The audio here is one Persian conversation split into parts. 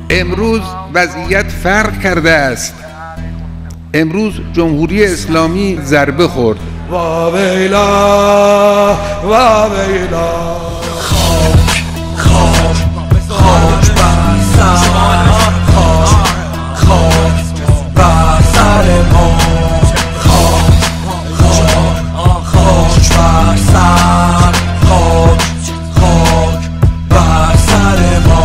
امروز وضعیت فرق کرده است. امروز جمهوری اسلامی ضربه خورد. وا ویلا وا ویلا، خاک بر سر، خاک بر سر ما، خاک بر سر، خاک بر سر ما،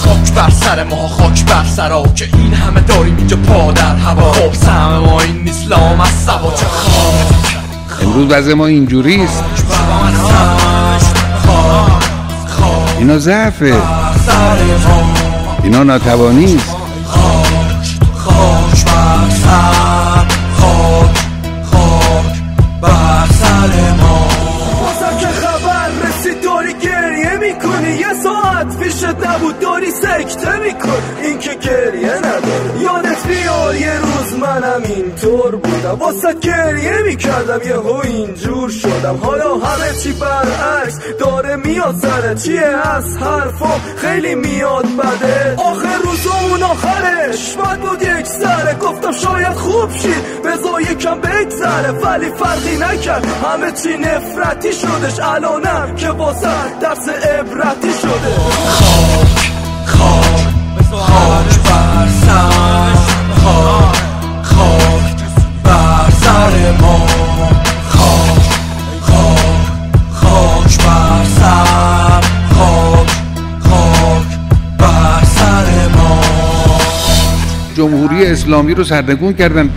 خاک بر سر ما، خاک بر سرا که این همه داریم اینجا پا در هوا. خب سهم ما این نیست لام از سوا. امروز وضع ما اینجوریست. اینا ضعفه، اینا ناتوانیست. خاک بر سر، خاک بر سر ما. بازم که خبر رسید داری گریه میکنی، یه ساعت پیشت نبود داری سکته میکنی. این که گریه نداره، یادت بیار یه روز منم اینطور بودم، واسه گریه میکردم یهو اینجور شدم. حالا همه چی برعکس داره میاد سره، چیه از حرفا خیلی میاد بده. آخر روزمون آخرش بد بود یک سره، گفتم شاید خوب شید بذار یکم بگذره، ولی فرقی نکرد همه چی نفرتی شدش. الانم که واسه درس عبرتی شده. خاک بر سر، خاک بر سر ما، خاک بر سر، خاک بر سر ما. جمهوری اسلامی رو سردرگم کردن.